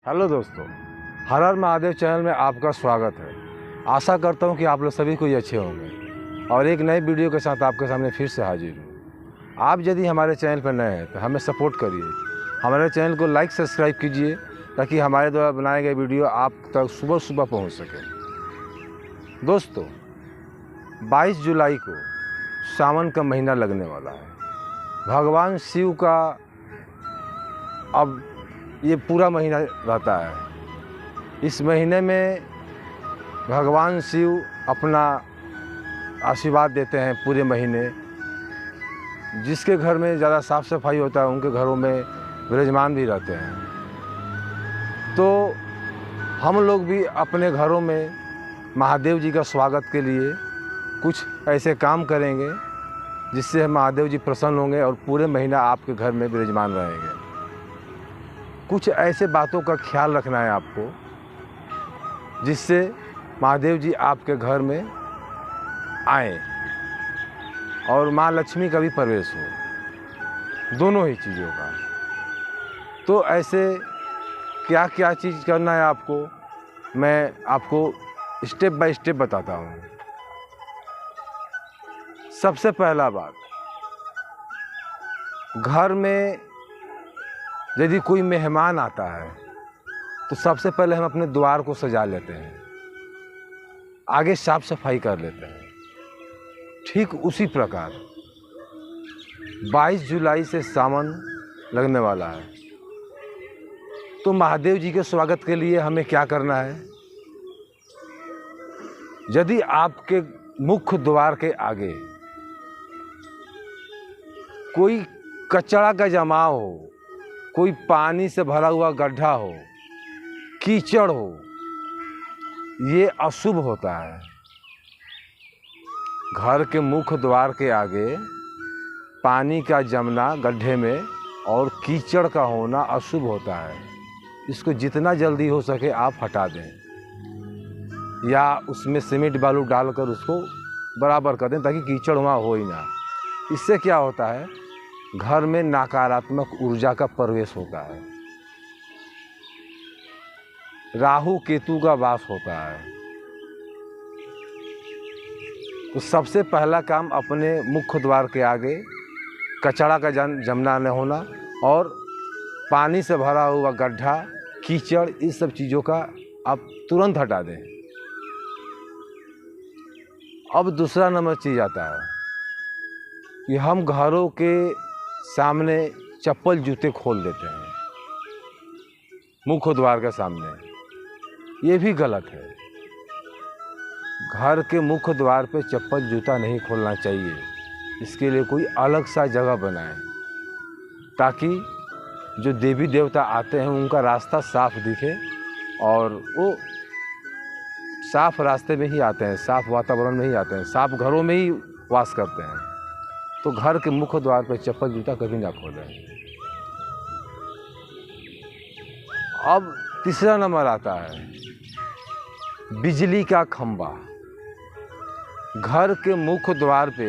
Hello दोस्तों, हर हर Mahadev channel में आपका स्वागत है। आशा करता हूं कि आप लोग सभी कोई अच्छे होंगे और एक नई वीडियो के साथ आपके सामने फिर से हाजिर हूं। आप यदि हमारे चैनल पर नए हैं तो हमें सपोर्ट करिए, हमारे चैनल को लाइक सब्सक्राइब कीजिए ताकि हमारे द्वारा बनाए गए वीडियो आप तक सुबह सुबह पहुँच सके। दोस्तों, 22 जुलाई को सावन का महीना लगने वाला है। भगवान शिव का अब ये पूरा महीना रहता है। इस महीने में भगवान शिव अपना आशीर्वाद देते हैं पूरे महीने। जिसके घर में ज़्यादा साफ़ सफाई होता है उनके घरों में विराजमान भी रहते हैं। तो हम लोग भी अपने घरों में महादेव जी का स्वागत के लिए कुछ ऐसे काम करेंगे जिससे महादेव जी प्रसन्न होंगे और पूरे महीना आपके घर में विराजमान रहेंगे। कुछ ऐसे बातों का ख्याल रखना है आपको जिससे महादेव जी आपके घर में आए और माँ लक्ष्मी का भी प्रवेश हो, दोनों ही चीज़ों का। तो ऐसे क्या क्या चीज़ करना है आपको, मैं आपको स्टेप बाय स्टेप बताता हूँ। सबसे पहला बात, घर में यदि कोई मेहमान आता है तो सबसे पहले हम अपने द्वार को सजा लेते हैं, आगे साफ सफाई कर लेते हैं। ठीक उसी प्रकार 22 जुलाई से सावन लगने वाला है, तो महादेव जी के स्वागत के लिए हमें क्या करना है। यदि आपके मुख्य द्वार के आगे कोई कचरा का जमाव हो, कोई पानी से भरा हुआ गड्ढा हो, कीचड़ हो, ये अशुभ होता है। घर के मुख्य द्वार के आगे पानी का जमना गड्ढे में और कीचड़ का होना अशुभ होता है। इसको जितना जल्दी हो सके आप हटा दें या उसमें सीमेंट बालू डालकर उसको बराबर कर दें ताकि कीचड़ वहाँ हो ही ना। इससे क्या होता है, घर में नकारात्मक ऊर्जा का प्रवेश होता है, राहु केतु का वास होता है। तो सबसे पहला काम अपने मुख्य द्वार के आगे कचरा का जमना न होना और पानी से भरा हुआ गड्ढा, कीचड़, इस सब चीज़ों का आप तुरंत हटा दें। अब दूसरा नंबर चीज़ आता है कि हम घरों के सामने चप्पल जूते खोल देते हैं मुख्य द्वार के सामने। ये भी गलत है। घर के मुख्य द्वार पे चप्पल जूता नहीं खोलना चाहिए। इसके लिए कोई अलग सा जगह बनाएं ताकि जो देवी देवता आते हैं उनका रास्ता साफ दिखे और वो साफ रास्ते में ही आते हैं, साफ वातावरण में ही आते हैं, साफ घरों में ही वास करते हैं। तो घर के मुख्य द्वार पर चप्पल जूता कभी ना खोलें। अब तीसरा नंबर आता है बिजली का खंभा। घर के मुख्य द्वार पे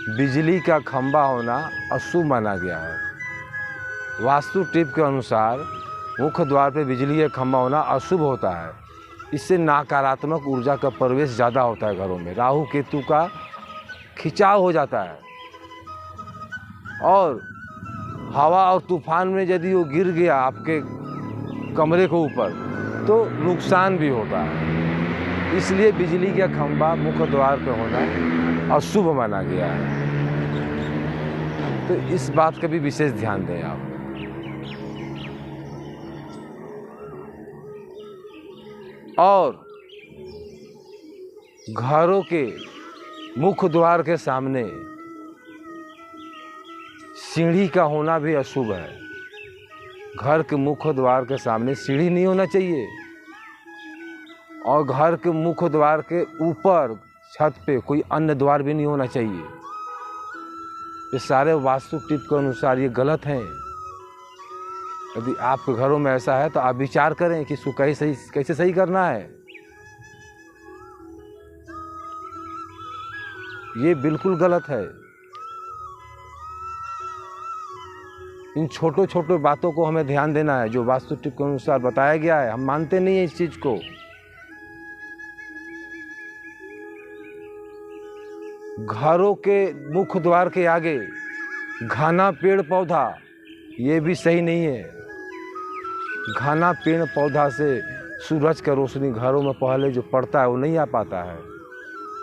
बिजली का खंभा होना अशुभ माना गया है। वास्तु टिप के अनुसार मुख्य द्वार पे बिजली का खंभा होना अशुभ होता है। इससे नकारात्मक ऊर्जा का प्रवेश ज़्यादा होता है घरों में, राहु केतु का खिंचाव हो जाता है और हवा और तूफान में यदि वो गिर गया आपके कमरे के ऊपर तो नुकसान भी होता है। इसलिए बिजली का खंभा मुख्य द्वार पर होना अशुभ माना गया है। तो इस बात का भी विशेष ध्यान दें आप। और घरों के मुख्य द्वार के सामने सीढ़ी का होना भी अशुभ है। घर के मुख्य द्वार के सामने सीढ़ी नहीं होना चाहिए और घर के मुख्य द्वार के ऊपर छत पे कोई अन्य द्वार भी नहीं होना चाहिए। ये सारे वास्तु टिप के अनुसार ये गलत हैं। यदि आपके घरों में ऐसा है तो आप विचार करें कि इसको कैसे सही करना है। ये बिल्कुल गलत है। इन छोटे छोटे बातों को हमें ध्यान देना है जो वास्तु टिप के अनुसार बताया गया है। हम मानते नहीं हैं इस चीज़ को। घरों के मुख्य द्वार के आगे घना पेड़ पौधा, ये भी सही नहीं है। घना पेड़ पौधा से सूरज का रोशनी घरों में पहले जो पड़ता है वो नहीं आ पाता है।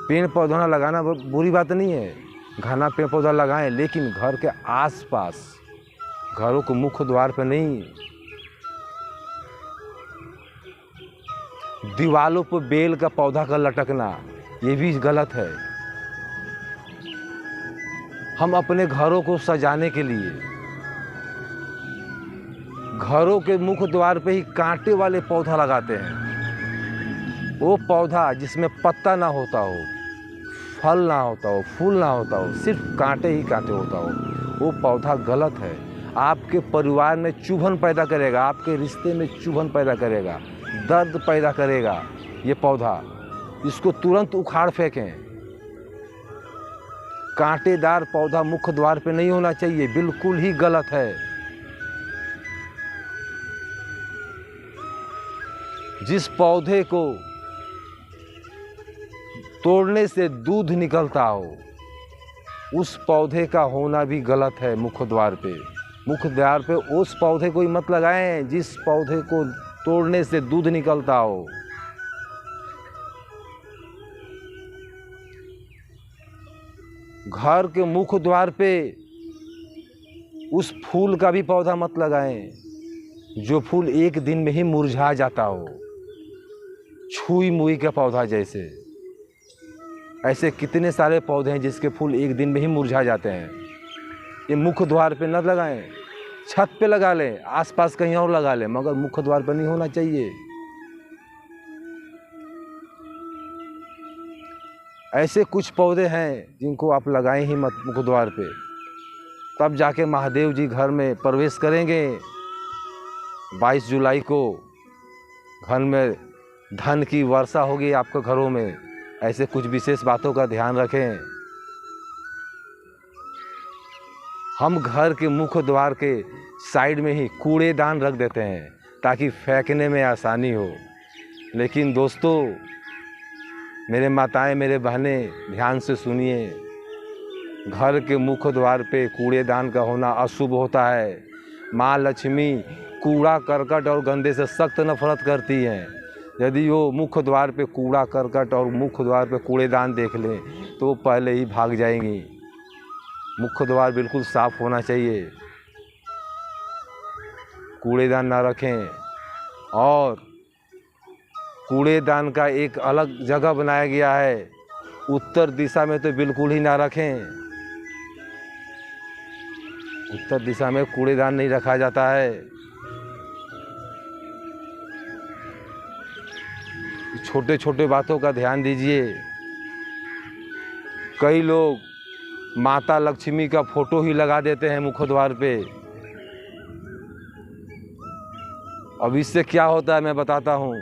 पेड़ पौधा लगाना बुरी बात नहीं है, घना पेड़ पौधा लगाएं, लेकिन घर के आसपास, घरों के मुख्य द्वार पर नहीं। दीवालों पर बेल का पौधा का लटकना ये भी गलत है। हम अपने घरों को सजाने के लिए घरों के मुख्य द्वार पे ही कांटे वाले पौधा लगाते हैं। वो पौधा जिसमें पत्ता ना होता हो, फल ना होता हो, फूल ना होता हो, सिर्फ कांटे ही कांटे होता हो, वो पौधा गलत है। आपके परिवार में चुभन पैदा करेगा, आपके रिश्ते में चुभन पैदा करेगा, दर्द पैदा करेगा ये पौधा। इसको तुरंत उखाड़ फेंकें। कांटेदार पौधा मुख्य द्वार पे नहीं होना चाहिए, बिल्कुल ही गलत है। जिस पौधे को तोड़ने से दूध निकलता हो, उस पौधे का होना भी गलत है मुख्य द्वार पे। मुख्य द्वार पे उस पौधे को ही मत लगाएं जिस पौधे को तोड़ने से दूध निकलता हो। घर के मुख्य द्वार पे उस फूल का भी पौधा मत लगाएं जो फूल एक दिन में ही मुरझा जाता हो, छुई मुई का पौधा जैसे। ऐसे कितने सारे पौधे हैं जिसके फूल एक दिन में ही मुरझा जाते हैं। ये मुख्य द्वार पे न लगाएं, छत पे लगा लें, आसपास कहीं और लगा लें, मगर मुख्य द्वार पर नहीं होना चाहिए। ऐसे कुछ पौधे हैं जिनको आप लगाएं ही मत मुख्य द्वार पे, तब जाके महादेव जी घर में प्रवेश करेंगे। 22 जुलाई को घर में धन की वर्षा होगी आपके घरों में। ऐसे कुछ विशेष बातों का ध्यान रखें। हम घर के मुख्य द्वार के साइड में ही कूड़ेदान रख देते हैं ताकि फेंकने में आसानी हो। लेकिन दोस्तों, मेरे माताएं, मेरे बहनें, ध्यान से सुनिए। घर के मुख्य द्वार पे कूड़ेदान का होना अशुभ होता है। माँ लक्ष्मी कूड़ा करकट और गंदे से सख्त नफरत करती हैं। यदि वो मुख्य द्वार पे कूड़ा करकट और मुख्य द्वार पे कूड़ेदान देख लें तो वो पहले ही भाग जाएंगी। मुख्य द्वार बिल्कुल साफ होना चाहिए, कूड़ेदान ना रखें। और कूड़ेदान का एक अलग जगह बनाया गया है, उत्तर दिशा में तो बिल्कुल ही ना रखें। उत्तर दिशा में कूड़ेदान नहीं रखा जाता है। छोटे छोटे बातों का ध्यान दीजिए। कई लोग माता लक्ष्मी का फोटो ही लगा देते हैं मुख्य द्वार पे। अब इससे क्या होता है मैं बताता हूँ।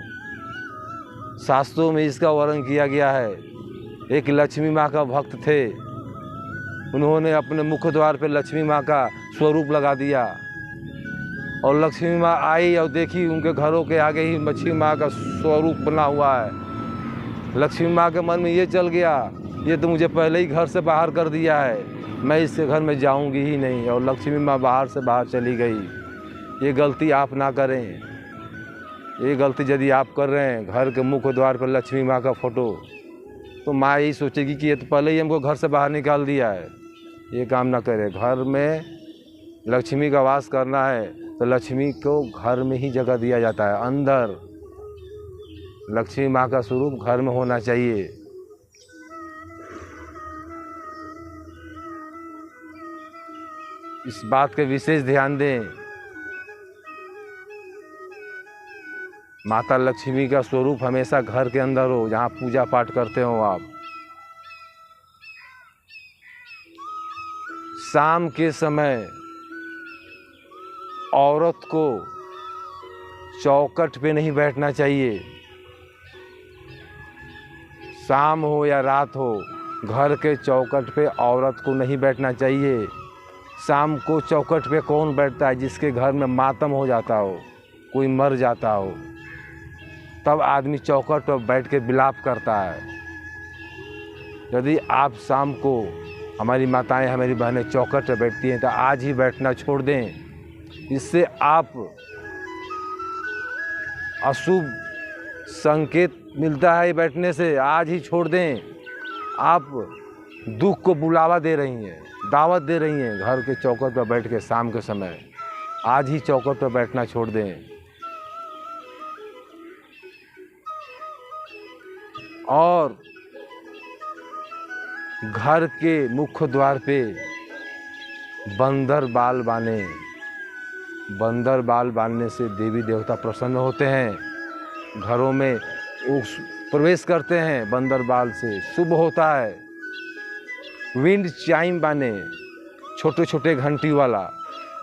शास्त्रों में इसका वर्णन किया गया है। एक लक्ष्मी माँ का भक्त थे, उन्होंने अपने मुख्य द्वार पे लक्ष्मी माँ का स्वरूप लगा दिया और लक्ष्मी माँ आई और देखी उनके घरों के आगे ही लक्ष्मी माँ का स्वरूप बना हुआ है। लक्ष्मी माँ के मन में ये चल गया, ये तो मुझे पहले ही घर से बाहर कर दिया है, मैं इसके घर में जाऊंगी ही नहीं, और लक्ष्मी माँ बाहर से बाहर चली गई। ये गलती आप ना करें। ये गलती यदि आप कर रहे हैं, घर के मुख्य द्वार पर लक्ष्मी माँ का फोटो, तो माँ यही सोचेगी कि ये तो पहले ही हमको घर से बाहर निकाल दिया है। ये काम ना करें। घर में लक्ष्मी का वास करना है तो लक्ष्मी को घर में ही जगह दिया जाता है। अंदर लक्ष्मी माँ का स्वरूप घर में होना चाहिए। इस बात के विशेष ध्यान दें। माता लक्ष्मी का स्वरूप हमेशा घर के अंदर हो, जहाँ पूजा पाठ करते हो आप। शाम के समय औरत को चौखट पे नहीं बैठना चाहिए। शाम हो या रात हो, घर के चौखट पे औरत को नहीं बैठना चाहिए। शाम को चौखट पे कौन बैठता है जिसके घर में मातम हो जाता हो, कोई मर जाता हो, तब आदमी चौखट पर बैठ के विलाप करता है। यदि आप शाम को, हमारी माताएं, हमारी बहनें चौखट पर बैठती हैं तो आज ही बैठना छोड़ दें। इससे आप अशुभ संकेत मिलता है बैठने से, आज ही छोड़ दें। आप दुख को बुलावा दे रही हैं, दावत दे रही हैं घर के चौखट पर बैठ के शाम के समय। आज ही चौखट पर बैठना छोड़ दें। और घर के मुख्य द्वार पे बंदर बाल बांधे। बंदर बाल बांधने से देवी देवता प्रसन्न होते हैं। घरों में वो प्रवेश करते हैं, बंदर बाल से शुभ होता है। विंड चाइम बाने, छोटे छोटे घंटी वाला,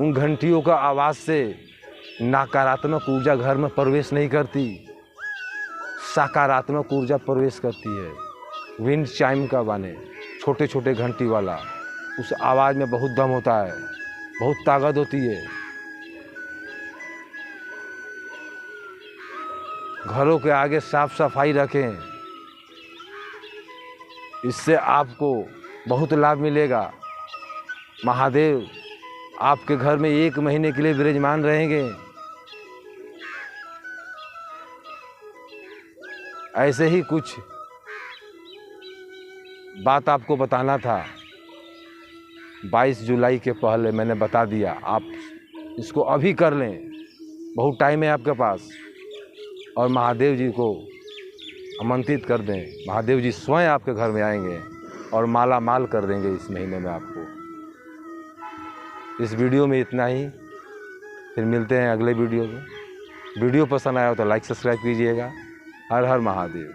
उन घंटियों का आवाज़ से नकारात्मक ऊर्जा घर में प्रवेश नहीं करती, सकारात्मक ऊर्जा प्रवेश करती है। विंड चाइम का बाने, छोटे छोटे घंटी वाला, उस आवाज़ में बहुत दम होता है, बहुत ताकत होती है। घरों के आगे साफ सफाई रखें, इससे आपको बहुत लाभ मिलेगा। महादेव आपके घर में 1 महीने के लिए विराजमान रहेंगे। ऐसे ही कुछ बात आपको बताना था। 22 जुलाई के पहले मैंने बता दिया, आप इसको अभी कर लें, बहुत टाइम है आपके पास। और महादेव जी को आमंत्रित कर दें, महादेव जी स्वयं आपके घर में आएंगे और माला माल कर देंगे इस महीने में आपको। इस वीडियो में इतना ही, फिर मिलते हैं अगले वीडियो में। वीडियो पसंद आया हो तो लाइक सब्सक्राइब कीजिएगा। हर हर महादेव।